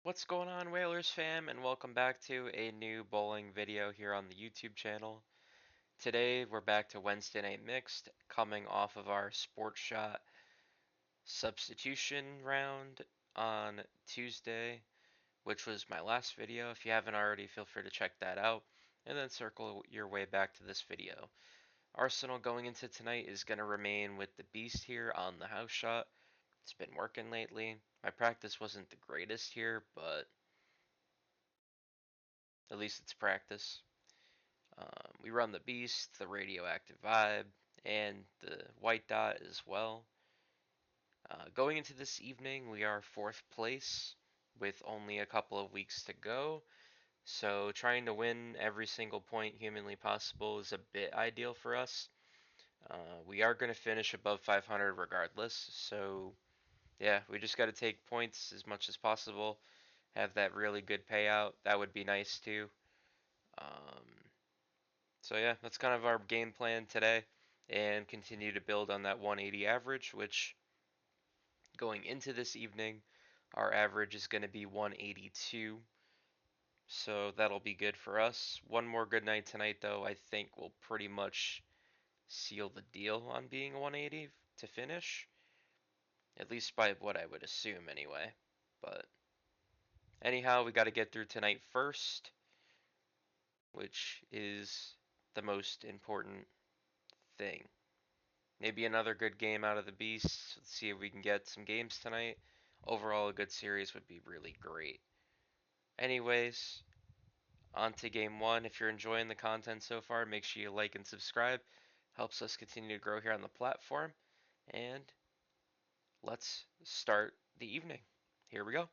What's going on, Whalers fam, and welcome back to a new bowling video here on the YouTube channel. Today we're back to Wednesday Night Mixed, coming off of our Sports Shot substitution round on Tuesday, which was my last video. If you haven't already, feel free to check that out, and then circle your way back to this video. Arsenal going into tonight is going to remain with the Beast here on the house shot. It's been working lately. My practice wasn't the greatest here, but at least it's practice. We run the Beast, the Radioactive Vibe, and the White Dot as well. Going into this evening, we are 4th place with only a couple of weeks to go. So trying to win every single point humanly possible is a bit ideal for us. We are going to finish above 500 regardless. So yeah, we just got to take points as much as possible. Have that really good payout. That would be nice too. Um, So yeah, that's kind of our game plan today, and continue to build on that 180 average, which going into this evening, our average is going to be 182. So that'll be good for us. One more good night tonight, though, I think will pretty much seal the deal on being 180 to finish. At least by what I would assume, anyway. But anyhow, we got to get through tonight first, which is the most important thing. Maybe another good game out of the Beast. Let's see if we can get some games tonight. Overall, a good series would be really great. Anyways, on to game one. If you're enjoying the content so far, make sure you like and subscribe. Helps us continue to grow here on the platform. And let's start the evening. Here we go.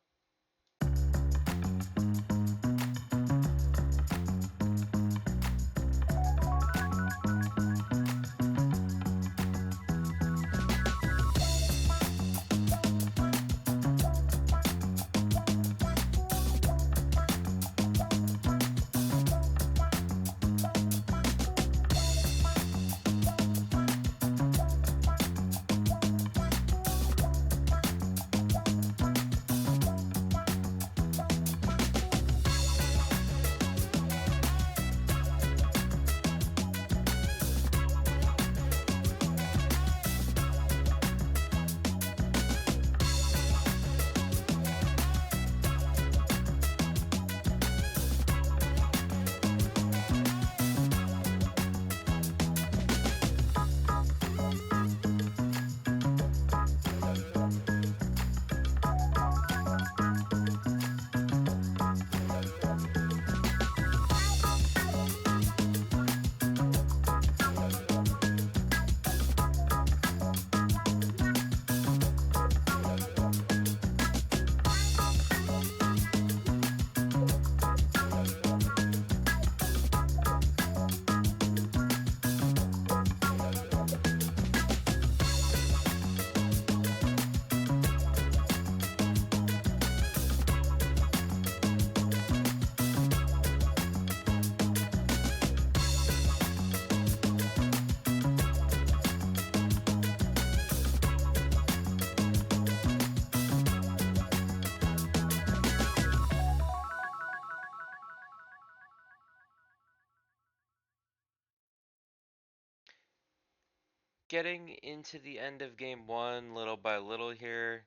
Getting into the end of game one, little by little here.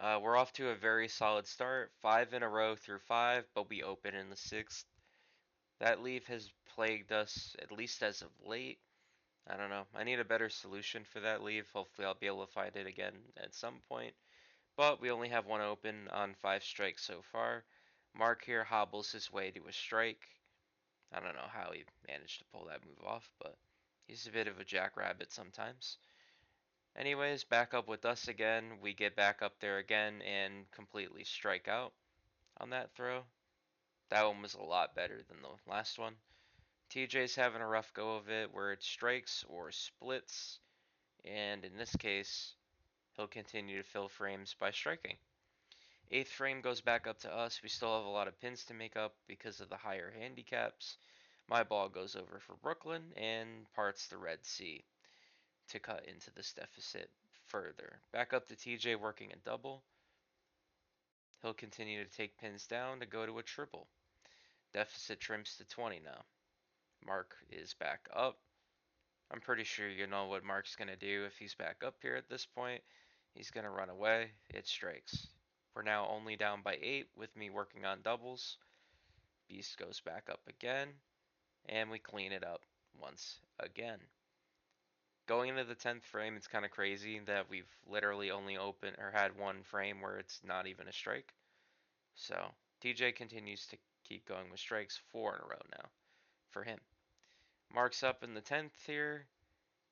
We're off to a very solid start. 5 in a row through 5, but we open in the 6th. That leave has plagued us, at least as of late. I don't know. I need a better solution for that leave. Hopefully I'll be able to find it again at some point. But we only have one open on 5 strikes so far. Mark here hobbles his way to a strike. I don't know how he managed to pull that move off, but he's a bit of a jackrabbit sometimes. Anyways, back up with us again. We get back up there again and completely strike out on that throw. That one was a lot better than the last one. TJ's having a rough go of it where it strikes or splits, and in this case, he'll continue to fill frames by striking. 8th frame goes back up to us. We still have a lot of pins to make up because of the higher handicaps. My ball goes over for Brooklyn and parts the Red Sea to cut into this deficit further. Back up to TJ working a double. He'll continue to take pins down to go to a triple. Deficit trims to 20 now. Mark is back up. I'm pretty sure you know what Mark's going to do if he's back up here at this point. He's going to run away. It strikes. We're now only down by 8 with me working on doubles. Beast goes back up again, and we clean it up once again. Going into the 10th frame, it's kind of crazy that we've literally only opened or had one frame where it's not even a strike. So TJ continues to keep going with strikes, 4 in a row now for him. Mark's up in the 10th here.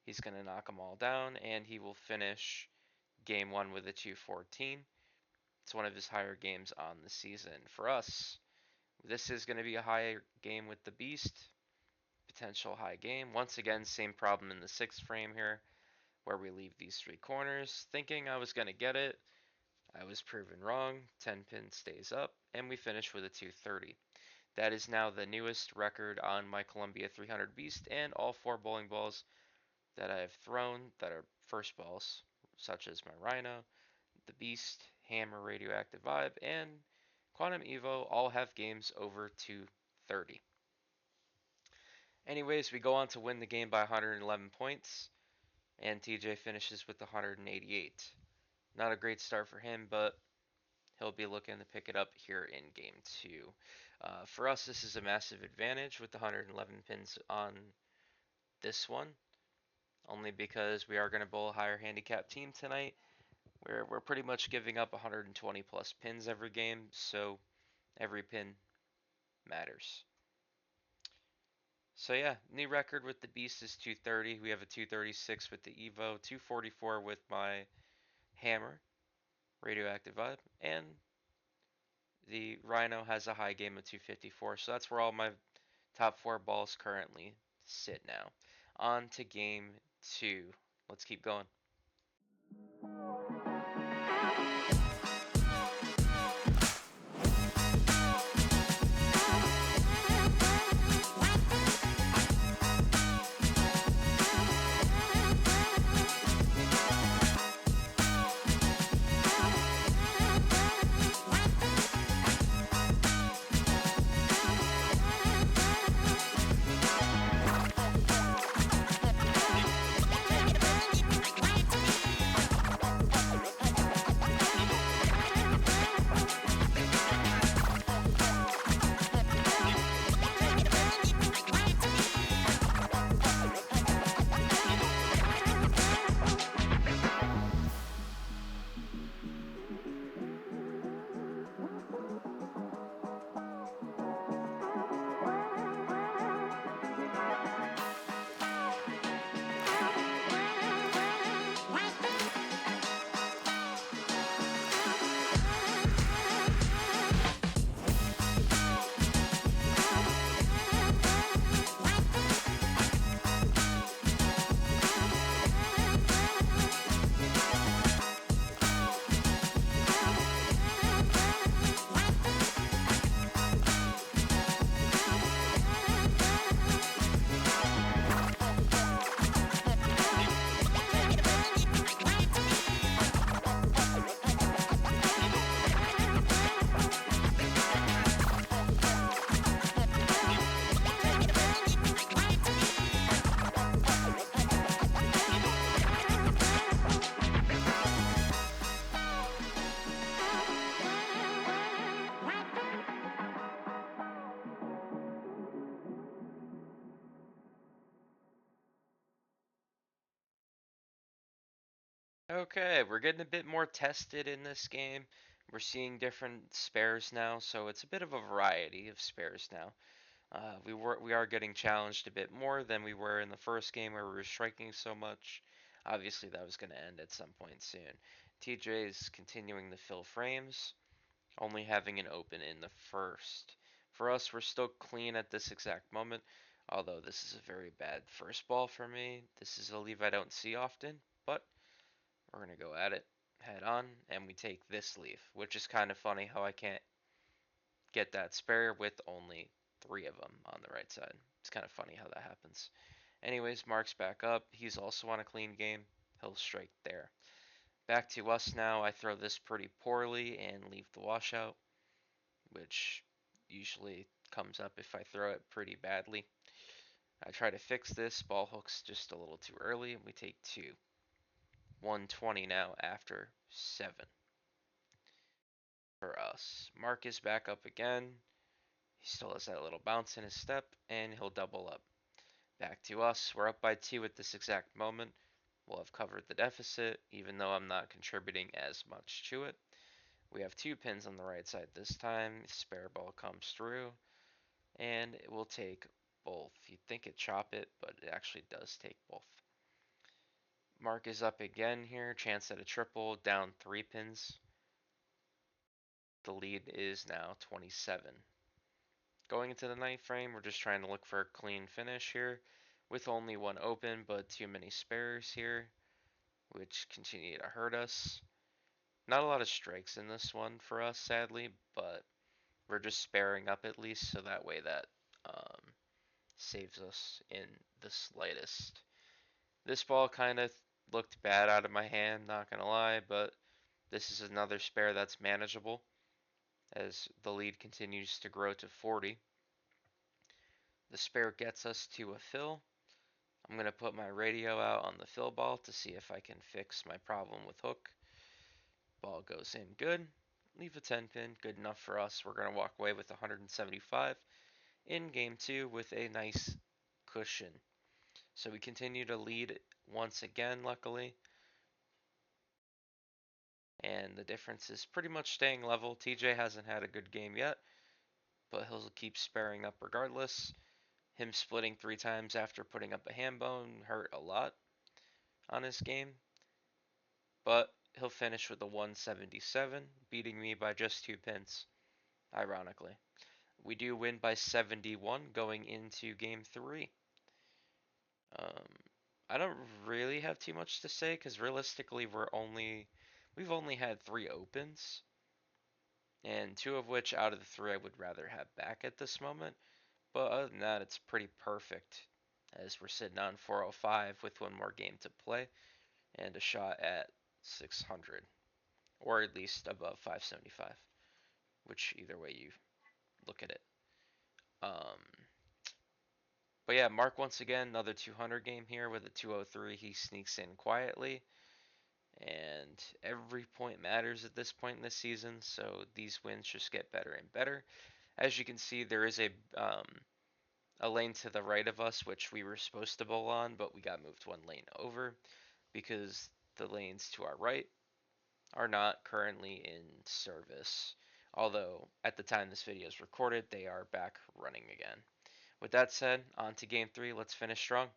He's going to knock them all down, and he will finish game 1 with a 214. It's one of his higher games on the season. For us, this is going to be a high game with the Beast. Potential high game. Once again, same problem in the 6th frame here, where we leave these 3 corners. Thinking I was going to get it. I was proven wrong. 10 pin stays up, and we finish with a 230. That is now the newest record on my Columbia 300 Beast, and all 4 bowling balls that I have thrown that are first balls, such as my Rhino, the Beast, Hammer, Radioactive Vibe, and Quantum Evo all have games over 230. Anyways, we go on to win the game by 111 points, and TJ finishes with 188. Not a great start for him, but he'll be looking to pick it up here in game 2. For us, this is a massive advantage with the 111 pins on this one, only because we are going to bowl a higher handicap team tonight. We're pretty much giving up 120 plus pins every game, so every pin matters. So yeah, new record with the Beast is 230. We have a 236 with the Evo, 244 with my Hammer, Radioactive Vibe, and the Rhino has a high game of 254. So that's where all my top 4 balls currently sit now. On to game 2. Let's keep going. Okay, we're getting a bit more tested in this game. We're seeing different spares now, so it's a bit of a variety of spares now. We are getting challenged a bit more than we were in the first game where we were striking so much. Obviously, that was going to end at some point soon. TJ is continuing to fill frames, only having an open in the first. For us, we're still clean at this exact moment, although this is a very bad first ball for me. This is a leave I don't see often, but we're going to go at it head on, and we take this leaf, which is kind of funny how I can't get that spare with only 3 of them on the right side. It's kind of funny how that happens. Anyways, Mark's back up. He's also on a clean game. He'll strike there. Back to us now. I throw this pretty poorly and leave the washout, which usually comes up if I throw it pretty badly. I try to fix this. Ball hook's just a little too early, and we take 2. 120 now after 7 for us. Mark is back up again. He still has that little bounce in his step, and he'll double up. Back to us. We're up by 2 at this exact moment. We'll have covered the deficit, even though I'm not contributing as much to it. We have 2 pins on the right side this time. Spare ball comes through, and it will take both. You'd think it chop it, but it actually does take both. Mark is up again here. Chance at a triple, down 3 pins. The lead is now 27. Going into the ninth frame, we're just trying to look for a clean finish here with only 1 open, but too many spares here, which continue to hurt us. Not a lot of strikes in this one for us, sadly, but we're just sparing up at least, so that way that saves us in the slightest. This ball kind of looked bad out of my hand, not gonna lie, but this is another spare that's manageable as the lead continues to grow to 40. The spare gets us to a fill. I'm going to put my radio out on the fill ball to see if I can fix my problem with hook. Ball goes in good. Leave a 10 pin, good enough for us. We're going to walk away with 175 in game 2 with a nice cushion. So we continue to lead once again, luckily. And the difference is pretty much staying level. TJ hasn't had a good game yet, but he'll keep sparing up regardless. Him splitting 3 times after putting up a ham bone hurt a lot on his game, but he'll finish with a 177, beating me by just 2 pins, ironically. We do win by 71 going into game 3. I don't really have too much to say because realistically we've only had 3 opens, and 2 of which out of the 3 I would rather have back at this moment. But other than that, it's pretty perfect as we're sitting on 405 with 1 more game to play and a shot at 600, or at least above 575, which either way you look at it. But yeah, Mark once again, another 200 game here with a 203. He sneaks in quietly, and every point matters at this point in the season, so these wins just get better and better. As you can see, there is a lane to the right of us, which we were supposed to bowl on, but we got moved 1 lane over because the lanes to our right are not currently in service. Although, at the time this video is recorded, they are back running again. With that said, on to game 3. Let's finish strong.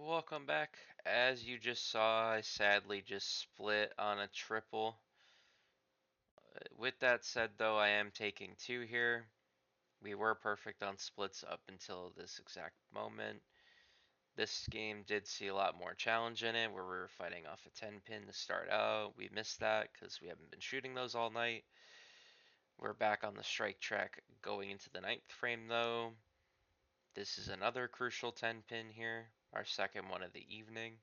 Welcome back. As you just saw, I sadly just split on a triple. With that said, though, I am taking two here. We were perfect on splits up until this exact moment. This game did see a lot more challenge in it, where we were fighting off a 10 pin to start out. We missed that because we haven't been shooting those all night. We're back on the strike track going into the ninth frame, though. This is another crucial 10 pin here, our second one of the evening.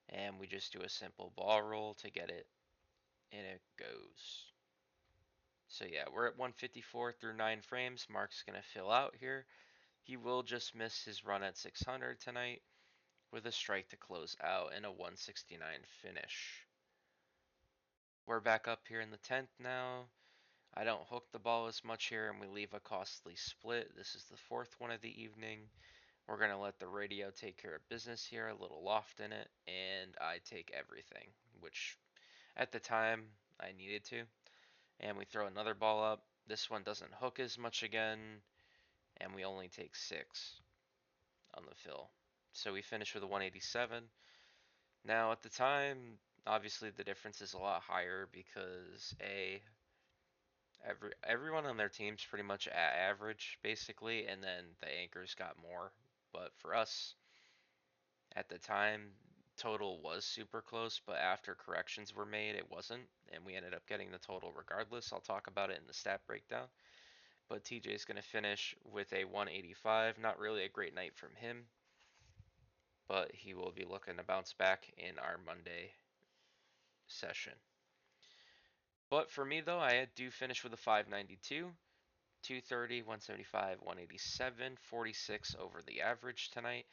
And we just do a simple ball roll to get it, and it goes. So yeah, we're at 154 through 9 frames. Mark's going to fill out here. He will just miss his run at 600 tonight with a strike to close out and a 169 finish. We're back up here in the 10th now. I don't hook the ball as much here, and we leave a costly split. This is the fourth one of the evening. We're going to let the radio take care of business here, a little loft in it, and I take everything, which at the time I needed to. And we throw another ball up. This one doesn't hook as much again, and we only take 6 on the fill. So we finish with a 187. Now at the time, obviously the difference is a lot higher because everyone on their team's pretty much at average basically, and then the anchors got more. But for us, at the time, total was super close, but after corrections were made, it wasn't, and we ended up getting the total regardless. I'll talk about it in the stat breakdown. But TJ's going to finish with a 185. Not really a great night from him, but he will be looking to bounce back in our Monday session. But for me, though, I do finish with a 592, 230, 175, 187, 46 over the average tonight.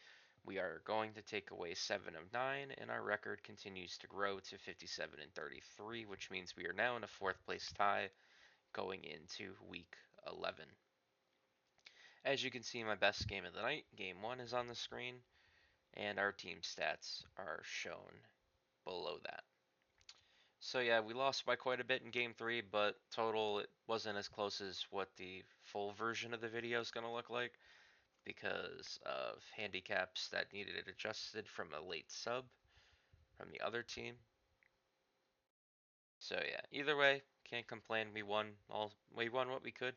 We are going to take away 7 of 9, and our record continues to grow to 57 and 33, which means we are now in a 4th place tie going into week 11. As you can see, my best game of the night, game 1, is on the screen, and our team stats are shown below that. So yeah, we lost by quite a bit in game 3, but total it wasn't as close as what the full version of the video is going to look like because of handicaps that needed it adjusted from a late sub from the other team. So yeah, either way, can't complain. We won what we could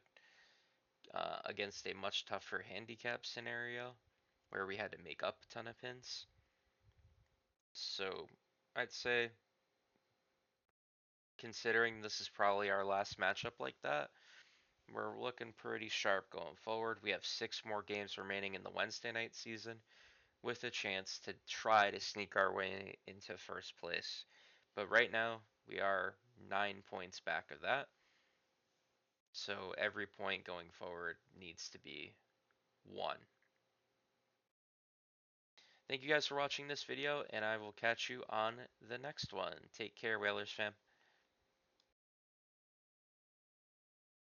against a much tougher handicap scenario where we had to make up a ton of pins. So I'd say, considering this is probably our last matchup like that, we're looking pretty sharp going forward. We have 6 more games remaining in the Wednesday night season with a chance to try to sneak our way into first place. But right now, we are 9 points back of that. So every point going forward needs to be 1. Thank you guys for watching this video, and I will catch you on the next one. Take care, Whalers fam.